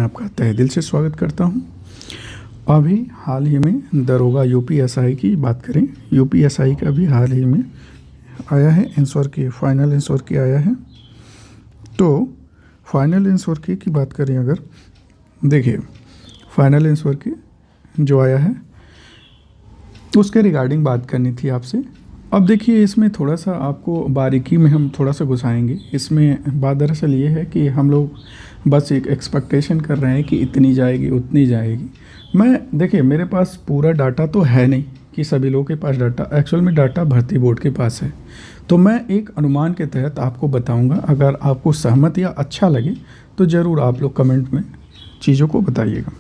आपका तहे दिल से स्वागत करता हूं। अभी हाल ही में दरोगा यूपीएसआई की बात करें, यूपीएसआई का भी हाल ही में आया है आंसर की, फाइनल आंसर की आया है। तो फाइनल आंसर की बात करें अगर, देखिए फाइनल आंसर की जो आया है उसके रिगार्डिंग बात करनी थी आपसे। अब देखिए इसमें थोड़ा सा आपको बारीकी में हम थोड़ा सा घुसाएंगे। इसमें बात दरअसल ये है कि हम लोग बस एक एक्सपेक्टेशन कर रहे हैं कि इतनी जाएगी उतनी जाएगी। देखिए मेरे पास पूरा डाटा तो है नहीं कि सभी लोगों के पास डाटा, एक्चुअल में डाटा भर्ती बोर्ड के पास है। तो मैं एक अनुमान के तहत आपको बताऊंगा। अगर आपको सहमत या अच्छा लगे तो ज़रूर आप लोग कमेंट में चीज़ों को बताइएगा।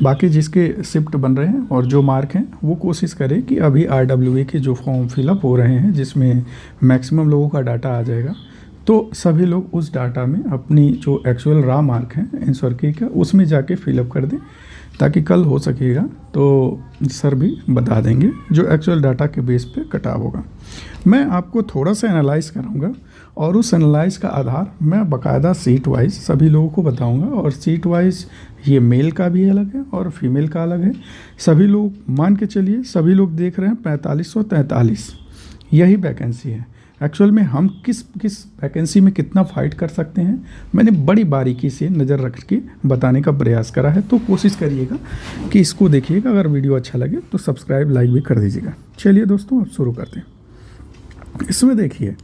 बाकी जिसके शिफ्ट बन रहे हैं और जो मार्क हैं वो कोशिश करें कि अभी RWA के जो फॉर्म फिलअप हो रहे हैं जिसमें मैक्सिमम लोगों का डाटा आ जाएगा, तो सभी लोग उस डाटा में अपनी जो एक्चुअल रा मार्क हैं आंसर की का उसमें जाके फिलअप कर दें, ताकि कल हो सकेगा तो सर भी बता देंगे जो एक्चुअल डाटा के बेस पे कटाव होगा। मैं आपको थोड़ा सा एनालाइज कराऊंगा और उस एनालाइज का आधार मैं बाकायदा सीट वाइज सभी लोगों को बताऊंगा। और सीट वाइज ये मेल का भी अलग है और फीमेल का अलग है। सभी लोग मान के चलिए, सभी लोग देख रहे हैं 4543 यही वैकेंसी है। एक्चुअल में हम किस वैकेंसी में कितना फ़ाइट कर सकते हैं मैंने बड़ी बारीकी से नज़र रख के बताने का प्रयास करा है। तो कोशिश करिएगा कि इसको देखिएगा। अगर वीडियो अच्छा लगे तो सब्सक्राइब लाइक भी कर दीजिएगा। चलिए दोस्तों अब शुरू करते हैं। इसमें देखिए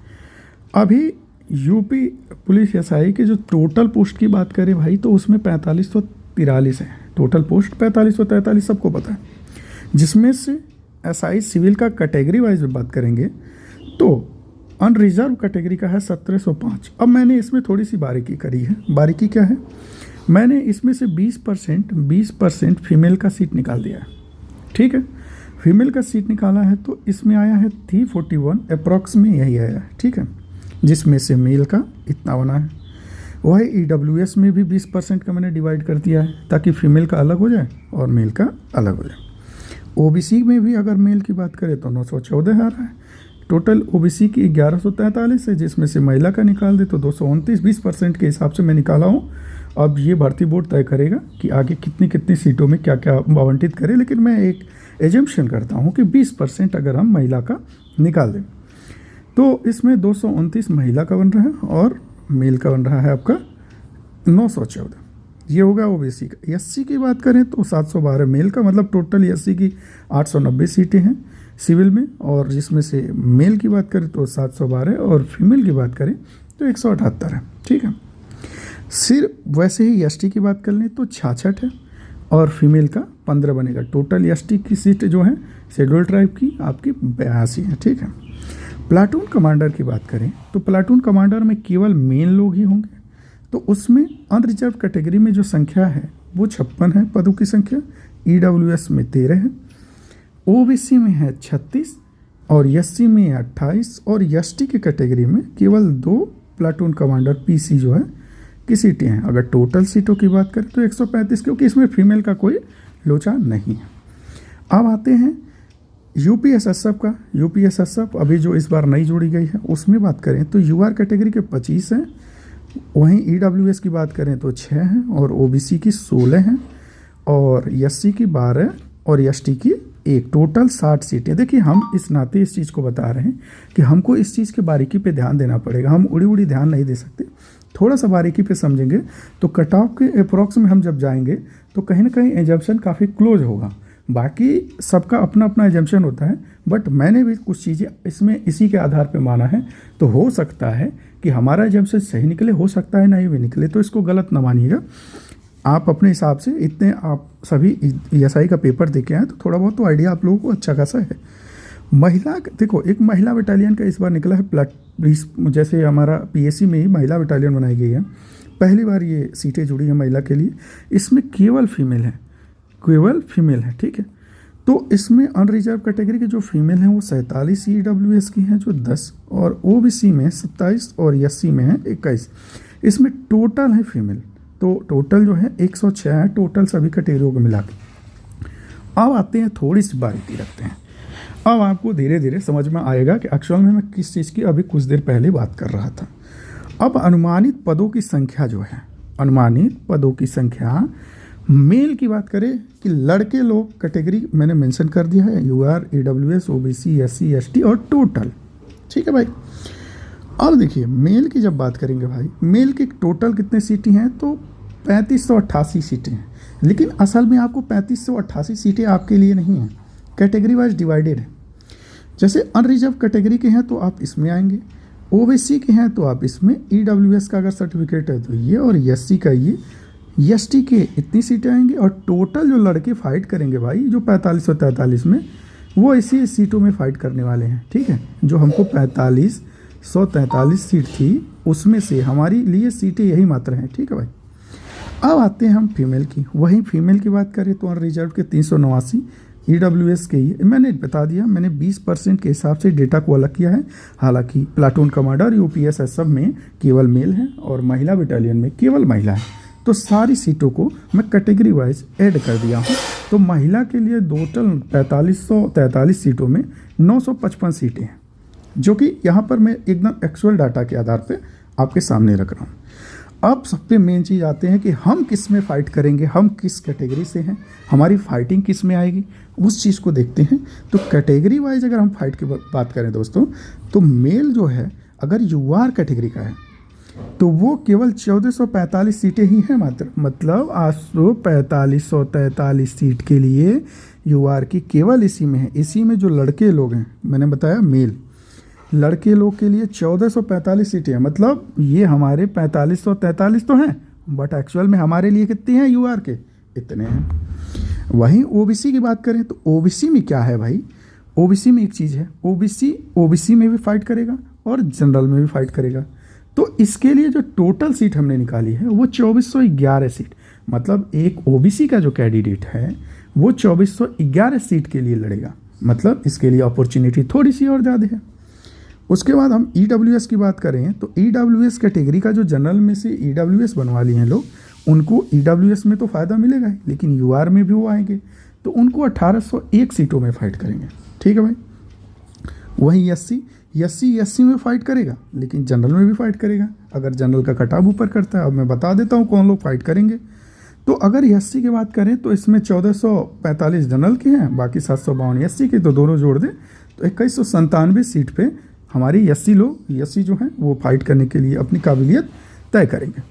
अभी यूपी पुलिस एसआई के जो टोटल पोस्ट की बात करें भाई, तो उसमें 4543 है टोटल पोस्ट। 4543 सबको पता है, जिसमें से एसआई सिविल का कैटेगरी वाइज बात करेंगे तो अनरिजर्व कैटेगरी का है 1705। अब मैंने इसमें थोड़ी सी बारीकी करी है। बारीकी क्या है, मैंने इसमें से 20% फीमेल का सीट निकाल दिया है। ठीक है, फीमेल का सीट निकाला है तो इसमें आया है 341 अप्रॉक्स में यही आया है। ठीक है, जिसमें से मेल का इतना बना है। वही EWS में भी 20% का मैंने डिवाइड कर दिया है ताकि फीमेल का अलग हो जाए और मेल का अलग हो जाए। OBC में भी अगर मेल की बात करें तो 914 आ रहा है। टोटल OBC की 1143 है, जिसमें से महिला का निकाल दे तो 229, 20% के हिसाब से मैं निकाला हूँ। अब ये भर्ती बोर्ड तय करेगा कि आगे कितनी कितनी सीटों में क्या क्या आवंटित करे, लेकिन मैं एक एजम्पशन करता हूँ कि 20% अगर हम महिला का निकाल दें तो इसमें 229 महिला का बन रहा है और मेल का बन रहा है आपका 914। ये होगा OBC का। SC की बात करें तो 712 मेल का, मतलब टोटल SC की 890 सीटें हैं सिविल में, और जिसमें से मेल की बात करें तो 712 और फीमेल की बात करें तो 178 है। ठीक है, सिर्फ वैसे ही ST की बात कर लें तो 66 है और फीमेल का 15 बनेगा। टोटल ST की सीट जो है शेड्यूल ट्राइब की आपकी 82 है। ठीक है, प्लाटून कमांडर की बात करें तो प्लाटून कमांडर में केवल मेन लोग ही होंगे, तो उसमें अनरिजर्व कैटेगरी में जो संख्या है वो 56 है पदों की संख्या। EWS में 13 है, OBC में है 36 और SC में 28 और ST की कैटेगरी में केवल 2 प्लाटून कमांडर PC जो है की सीटें हैं। अगर टोटल सीटों की बात करें तो 135, क्योंकि इसमें फीमेल का कोई लोचा नहीं है। अब आते हैं UPSSF का। UPSSF अभी जो इस बार नई जोड़ी गई है उसमें बात करें तो UR कैटेगरी के 25 हैं, वहीं EWS की बात करें तो 6 हैं और OBC की 16 हैं और SC की 12 और ST की 1, टोटल 60 सीटें। देखिए हम इस नाते इस चीज़ को बता रहे हैं कि हमको इस चीज़ के बारीकी पे ध्यान देना पड़ेगा। हम उड़ी ध्यान नहीं दे सकते, थोड़ा सा बारीकी पे समझेंगे तो कट ऑफ के अप्रॉक्स में हम जब जाएंगे तो कहीं ना कहीं एजम्पशन काफ़ी क्लोज होगा। बाकी सबका अपना अपना एजम्पशन होता है, बट मैंने भी कुछ चीज़ें इसमें इसी के आधार पे माना है। तो हो सकता है कि हमारा एजम्पशन सही निकले, हो सकता है नहीं भी निकले, तो इसको गलत ना मानिएगा। आप अपने हिसाब से इतने आप सभी ESI का पेपर देके आए तो थोड़ा बहुत तो आइडिया आप लोगों को अच्छा खासा है। महिला देखो, एक महिला बटालियन का इस बार निकला है। जैसे हमारा PSC में ही महिला बटालियन बनाई गई है, पहली बार ये सीटें जुड़ी हैं महिला के लिए। इसमें केवल फीमेल है, केवल फीमेल है। ठीक है, तो इसमें अनरिजर्व कैटेगरी के जो फीमेल हैं वो 47 EWS की हैं जो 10 और OBC में 27 और SC में है 21। इसमें टोटल है फीमेल, तो टोटल जो है 106 है टोटल सभी कैटेगरियों को मिला के। अब आते हैं थोड़ी सी बारीकी रखते हैं। अब आपको धीरे धीरे समझ में आएगा कि एक्चुअल में मैं किस चीज़ की अभी कुछ देर पहले बात कर रहा था। अब अनुमानित पदों की संख्या जो है अनुमानित पदों की संख्या। मेल की बात करें कि लड़के लोग कैटेगरी मैंने मेंशन कर दिया है, UR, EWS, OBC, SC, ST और टोटल। ठीक है भाई। अब देखिए मेल की जब बात करेंगे भाई, मेल की टोटल कितने सीटें हैं तो 3588 सीटें हैं, लेकिन असल में आपको 3588 सीटें आपके लिए नहीं हैं, कैटेगरी वाइज डिवाइडेड है। जैसे अनरिजर्व कैटेगरी के हैं तो आप इसमें आएंगे, ओबीसी के हैं तो आप इसमें, ईडब्ल्यूएस का अगर सर्टिफिकेट है तो ये, और एससी का ये, एसटी के इतनी सीटें आएंगी। और टोटल जो लड़के फाइट करेंगे भाई जो 4543 में, वो इसी सीटों में फाइट करने वाले हैं। ठीक है, जो हमको 4543 सीट थी उसमें से हमारी लिए सीटें यही मात्र हैं। ठीक है भाई। अब आते हैं हम फीमेल की। वहीं फीमेल की बात करें तो अनरिजर्व के 389, ईडब्ल्यूएस के ये मैंने बता दिया, मैंने 20% के हिसाब से डेटा को अलग किया है। हालांकि प्लाटून कमांडर, यूपीएस सब में केवल मेल हैं और महिला बटालियन में केवल महिला है, तो सारी सीटों को मैं कैटेगरी वाइज ऐड कर दिया हूँ। तो महिला के लिए टोटल 4543 सीटों में 955 सीटें हैं, जो कि यहाँ पर मैं एकदम एक्चुअल डाटा के आधार पे आपके सामने रख रहा हूँ। अब सब पे मेन चीज़ आते हैं कि हम किस में फ़ाइट करेंगे, हम किस कैटेगरी से हैं, हमारी फाइटिंग किस में आएगी, उस चीज़ को देखते हैं। तो कैटेगरी वाइज अगर हम फाइट की बात करें दोस्तों, तो मेल जो है अगर यूआर कैटेगरी का है तो वो केवल 1445 सीटें ही हैं मात्र, मतलब 4543 सीट के लिए यूआर की केवल इसी में है। इसी में जो लड़के लोग हैं, मैंने बताया मेल, लड़के लोग के लिए 1445 सीटें हैं, मतलब ये हमारे 4543 तो हैं, बट एक्चुअल में हमारे लिए कितनी हैं यूआर के, इतने हैं। वहीं ओबीसी की बात करें तो ओबीसी में क्या है भाई, ओबीसी में एक चीज़ है, ओबीसी में भी फाइट करेगा और जनरल में भी फाइट करेगा। तो इसके लिए जो टोटल सीट हमने निकाली है वो 2411 सीट, मतलब एक ओबीसी का जो कैंडिडेट है वो 2411 सीट के लिए लड़ेगा, मतलब इसके लिए अपॉर्चुनिटी थोड़ी सी और ज़्यादा है। उसके बाद हम ईडब्ल्यूएस की बात करें तो ईडब्ल्यूएस कैटेगरी का जो जनरल में से ईडब्ल्यूएस बनवा लिए हैं लोग, उनको ईडब्ल्यूएस में तो फ़ायदा मिलेगा ही, लेकिन यूआर में भी वो आएंगे तो उनको 1801 सीटों में फाइट करेंगे। ठीक है भाई। वहीं एससी में फाइट करेगा, लेकिन जनरल में भी फाइट करेगा अगर जनरल का कटाव ऊपर करता है। अब मैं बता देता हूँ कौन लोग फाइट करेंगे। तो अगर एससी की बात करें तो इसमें 1445 जनरल के हैं, बाकी 752 एससी के, तो दोनों जोड़ दें तो 2197 सीट पे हमारी एससी जो हैं वो फाइट करने के लिए अपनी काबिलियत तय करेंगे।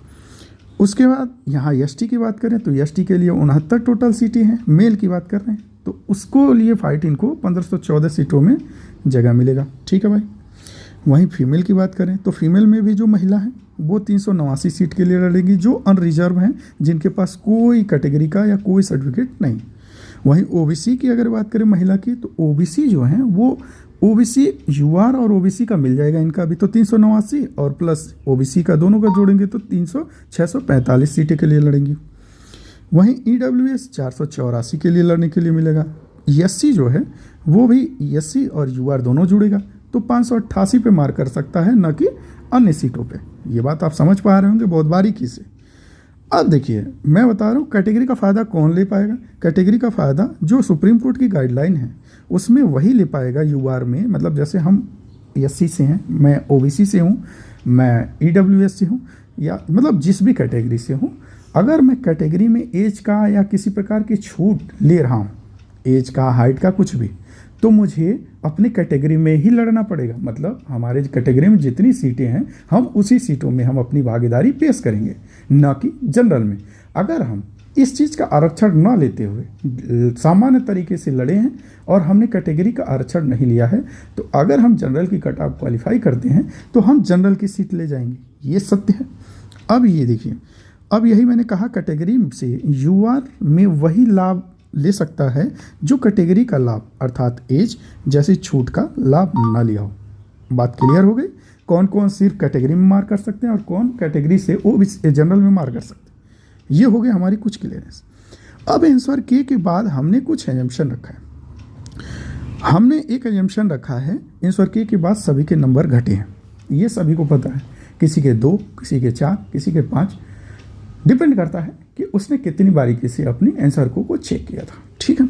उसके बाद यहाँ एसटी की बात करें तो एसटी के लिए 69 टोटल सीटें हैं। मेल की बात कर रहे हैं तो उसको लिए फाइट इनको 1514 सीटों में जगह मिलेगा। ठीक है भाई। वहीं फीमेल की बात करें तो फीमेल में भी जो महिला है वो 389 सीट के लिए लड़ेगी, जो अनरिजर्व हैं, जिनके पास कोई कैटेगरी का या कोई सर्टिफिकेट नहीं। वहीं ओबीसी की अगर बात करें महिला की, तो ओबीसी जो हैं वो ओबीसी यूआर और ओबीसी का मिल जाएगा इनका भी, तो 389 और प्लस ओबीसी का दोनों का जोड़ेंगे तो 645 सीटें के लिए लड़ेंगी। वहीं ईडब्ल्यूएस 484 के लिए लड़ने के लिए मिलेगा। एससी जो है वो भी एससी और यूआर दोनों जुड़ेगा तो 588 पे मार कर सकता है, न कि अन्य सीटों पे। ये बात आप समझ पा रहे होंगे बहुत बारीकी से। अब देखिए मैं बता रहा हूँ कैटेगरी का फ़ायदा कौन ले पाएगा। कैटेगरी का फ़ायदा जो सुप्रीम कोर्ट की गाइडलाइन है उसमें वही ले पाएगा यूआर में, मतलब जैसे हम एससी से हैं, मैं ओबीसी से हूँ, मैं ईडब्ल्यूएस से हूँ, या मतलब जिस भी कैटेगरी से हूँ, अगर मैं कैटेगरी में एज का या किसी प्रकार की छूट ले रहा हूँ, एज का, हाइट का, कुछ भी, तो मुझे अपनी कैटेगरी में ही लड़ना पड़ेगा। मतलब हमारे कैटेगरी में जितनी सीटें हैं हम उसी सीटों में हम अपनी भागीदारी पेश करेंगे, न कि जनरल में। अगर हम इस चीज़ का आरक्षण न लेते हुए सामान्य तरीके से लड़े हैं और हमने कैटेगरी का आरक्षण नहीं लिया है, तो अगर हम जनरल की कट ऑफ क्वालिफाई करते हैं तो हम जनरल की सीट ले जाएंगे, ये सत्य है। अब ये देखिए, अब यही मैंने कहा कैटेगरी से यूआर में वही लाभ ले सकता है जो कैटेगरी का लाभ अर्थात एज जैसी छूट का लाभ ना लिया हो। बात क्लियर हो गई, कौन कौन सिर्फ कैटेगरी में मार कर सकते हैं और कौन कैटेगरी से ओबीसी जनरल में मार कर सकते हैं। ये हो गई हमारी कुछ क्लियरेंस। अब आंसर के बाद हमने कुछ एजम्पशन रखा है। हमने एक एजम्पशन रखा है, आंसर के बाद सभी के नंबर घटे हैं, ये सभी को पता है। किसी के 2, किसी के 4, किसी के 5, डिपेंड करता है कि उसने कितनी बारीकी से अपनी आंसर को चेक किया था। ठीक है।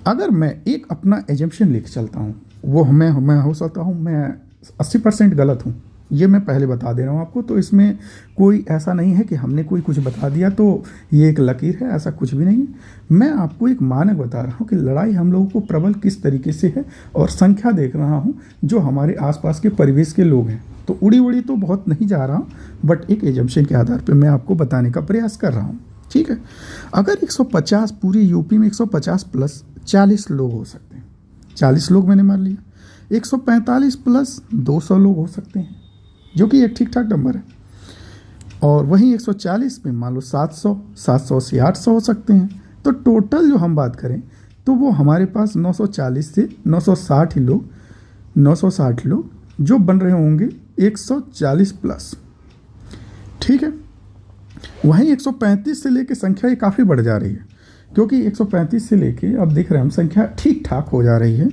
अगर मैं एक अपना एजम्पशन लेके चलता हूँ, वो मैं हो सकता हूँ मैं 80% गलत हूँ, ये मैं पहले बता दे रहा हूँ आपको। तो इसमें कोई ऐसा नहीं है कि हमने कोई कुछ बता दिया तो ये एक लकीर है, ऐसा कुछ भी नहीं है। मैं आपको एक मानक बता रहा हूँ कि लड़ाई हम लोगों को प्रबल किस तरीके से है, और संख्या देख रहा हूँ जो हमारे आसपास के परिवेश के लोग हैं। तो उड़ी उड़ी तो बहुत नहीं जा रहा हूँ, बट एक एजम्पशन के आधार पर मैं आपको बताने का प्रयास कर रहा हूँ, ठीक है। अगर 150 पूरी यूपी में 150 प्लस 40 लोग हो सकते हैं, 40 लोग मैंने मान लिया, 145 प्लस 200 लोग हो सकते हैं, जो कि एक ठीक ठाक नंबर है। और वहीं 140 में मान लो 700, 700 से 800 हो सकते हैं। तो टोटल जो हम बात करें तो वो हमारे पास 940 से 960 ही लोग, 960 लोग जो बन रहे होंगे 140 प्लस, ठीक है। वहीं 135 से लेके संख्या ये काफ़ी बढ़ जा रही है, क्योंकि 135 से लेके अब देख रहे हैं हम संख्या ठीक ठाक हो जा रही है।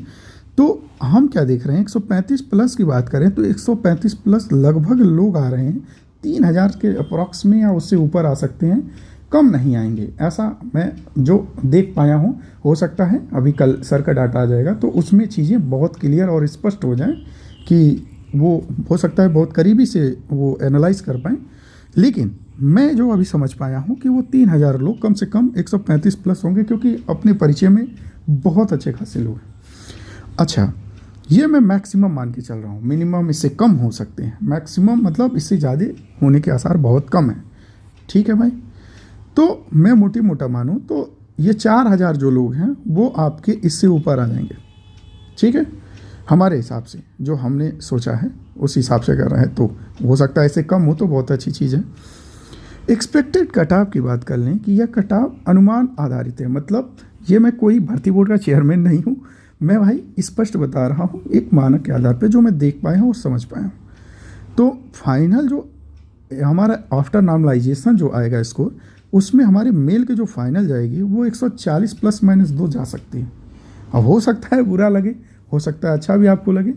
तो हम क्या देख रहे हैं, 135 प्लस की बात करें तो 135 प्लस लगभग लोग आ रहे हैं, 3000 के अप्रॉक्स में या उससे ऊपर आ सकते हैं, कम नहीं आएंगे, ऐसा मैं जो देख पाया हूँ। हो सकता है अभी कल सर का डाटा आ जाएगा तो उसमें चीज़ें बहुत क्लियर और स्पष्ट हो जाएं कि वो हो सकता है बहुत करीबी से वो एनालाइज कर पाएँ। लेकिन मैं जो अभी समझ पाया हूँ कि वो 3000 लोग कम से कम 135 प्लस होंगे, क्योंकि अपने परिचय में बहुत अच्छे खासे लोग हैं। अच्छा, ये मैं मैक्सिमम मान के चल रहा हूँ, मिनिमम इससे कम हो सकते हैं, मैक्सिमम मतलब इससे ज़्यादा होने के आसार बहुत कम है, ठीक है भाई। तो मैं मोटी मोटा मानूँ तो ये 4000 जो लोग हैं वो आपके इससे ऊपर आ जाएंगे, ठीक है। हमारे हिसाब से जो हमने सोचा है उस हिसाब से कर रहे हैं, तो हो सकता है इससे कम हो तो बहुत अच्छी चीज़ है। एक्सपेक्टेड कटाव की बात कर लें कि यह कटाव अनुमान आधारित है, मतलब ये मैं कोई भर्ती बोर्ड का चेयरमैन नहीं हूँ, मैं भाई स्पष्ट बता रहा हूँ एक मानक के आधार पे जो मैं देख पाया हूँ और समझ पाया हूँ। तो फाइनल जो हमारा आफ्टर नॉर्मलाइजेशन जो आएगा स्कोर, उसमें हमारे मेल के जो फाइनल जाएगी वो 140 प्लस माइनस 2 जा सकती है। अब हो सकता है बुरा लगे, हो सकता है अच्छा भी आपको लगे,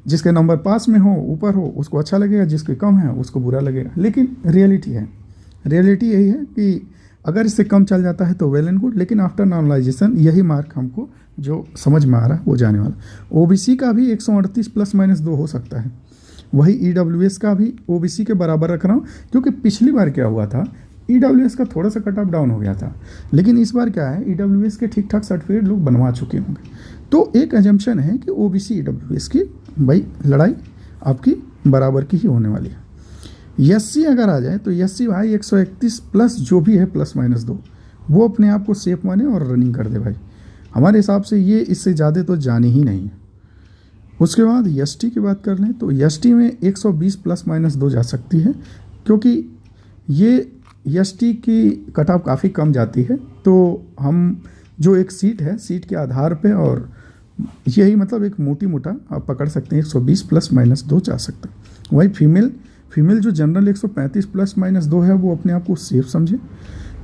जिसके नंबर पास में हो ऊपर हो उसको अच्छा लगेगा, जिसके कम है उसको बुरा लगेगा। लेकिन रियलिटी है, रियलिटी यही है कि अगर इससे कम चल जाता है तो वेल एंड गुड, लेकिन आफ्टर नॉर्मलाइजेशन यही मार्क हमको जो समझ में आ रहा है वो जाने वाला। ओबीसी का भी 138 प्लस माइनस 2 हो सकता है, वही ईडब्ल्यूएस का भी ओबीसी के बराबर रख रहा हूँ, क्योंकि पिछली बार क्या हुआ था, ईडब्ल्यूएस का थोड़ा सा कट ऑफ डाउन हो गया था, लेकिन इस बार क्या है, ईडब्ल्यूएस के ठीक ठाक सर्टिफिकेट लोग बनवा चुके होंगे। तो एक एजम्पशन है कि ओबीसी ईडब्ल्यूएस की भाई लड़ाई आपकी बराबर की ही होने वाली है। एससी अगर आ जाए तो एससी भाई 131 प्लस जो भी है प्लस माइनस 2 वो अपने आप को सेफ माने और रनिंग कर दे भाई, हमारे हिसाब से ये इससे ज़्यादा तो जानी ही नहीं है। उसके बाद एसटी की बात कर लें तो एसटी में 120 प्लस माइनस 2 जा सकती है, क्योंकि ये एसटी की कट ऑफ काफ़ी कम जाती है। तो हम जो एक सीट है, सीट के आधार पे और यही मतलब एक मोटी मोटा आप पकड़ सकते हैं 120 प्लस माइनस 2 जा सकता है। वही फीमेल जो जनरल 135 प्लस माइनस 2 है वो अपने आप को सेफ समझे।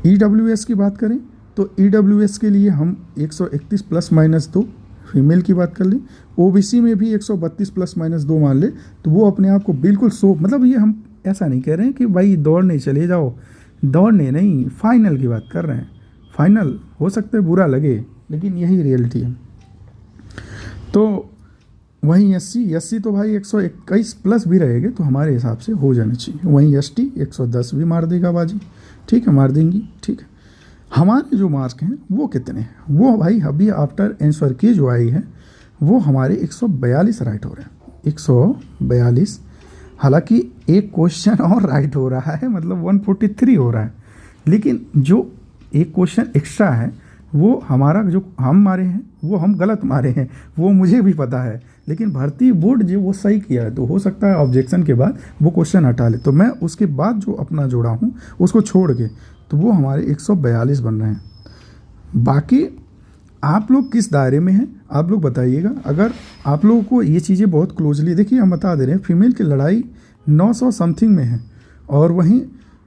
ईडब्ल्यूएस की बात करें तो ईडब्ल्यूएस के लिए हम 131 प्लस माइनस 2 फीमेल की बात कर लें। ओबीसी में भी 132 प्लस माइनस 2 मान ले तो वो अपने आप को बिल्कुल मतलब ये हम ऐसा नहीं कह रहे हैं कि भाई दौड़ने चले जाओ, दौड़ने नहीं, फाइनल की बात कर रहे हैं। फाइनल हो सकता है बुरा लगे, लेकिन यही रियलिटी है। तो वहीं एससी तो भाई 121 प्लस भी रहेंगे तो हमारे हिसाब से हो जाना चाहिए। वहीं एसटी 110 भी मार देगा बाजी, ठीक है, मार देंगी, ठीक है। हमारे जो मार्क हैं वो कितने हैं, वो भाई अभी आफ्टर आंसर की जो आई है वो हमारे 142 राइट हो रहे हैं, 142। हालांकि एक क्वेश्चन और राइट हो रहा है, मतलब 143 हो रहा है, लेकिन जो एक क्वेश्चन एक्स्ट्रा है वो हमारा जो हम मारे हैं वो हम गलत मारे हैं, वो मुझे भी पता है, लेकिन भर्ती बोर्ड जो वो सही किया है, तो हो सकता है ऑब्जेक्शन के बाद वो क्वेश्चन हटा ले, तो मैं उसके बाद जो अपना जोड़ा हूँ उसको छोड़ के तो वो हमारे 142 बन रहे हैं। बाकी आप लोग किस दायरे में हैं आप लोग बताइएगा। अगर आप लोगों को ये चीज़ें बहुत क्लोजली, देखिए हम बता दे रहे हैं फीमेल की लड़ाई 900 समथिंग में है और वहीं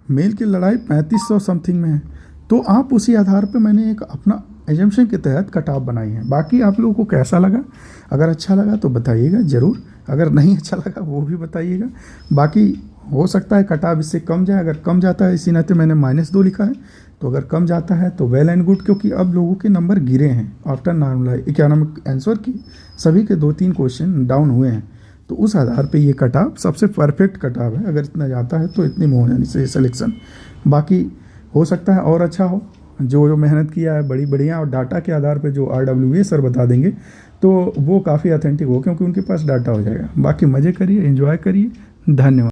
मेल की लड़ाई 3500 समथिंग में है, तो आप उसी आधार पे मैंने एक अपना एजम्पशन के तहत कटाव बनाई है। बाकी आप लोगों को कैसा लगा, अगर अच्छा लगा तो बताइएगा ज़रूर, अगर नहीं अच्छा लगा वो भी बताइएगा। बाकी हो सकता है कटाव इससे कम जाए, अगर कम जाता है इसी नाते मैंने -2 लिखा है, तो अगर कम जाता है तो वेल एंड गुड, क्योंकि अब लोगों के नंबर गिरे हैं आफ्टर नॉर्मलाइज, क्या नाम आंसर की सभी के 2-3 क्वेश्चन डाउन हुए हैं, तो उस आधार पे ये कटाव सबसे परफेक्ट कटाव है। अगर इतना जाता है तो इतनी में हो जानी चाहिए सिलेक्शन। बाकी हो सकता है और अच्छा हो, जो जो मेहनत किया है बड़ी बढ़िया, और डाटा के आधार पे जो RWA सर बता देंगे तो वो काफ़ी ऑथेंटिक हो, क्योंकि उनके पास डाटा हो जाएगा। बाकी मज़े करिए, एंजॉय करिए, धन्यवाद।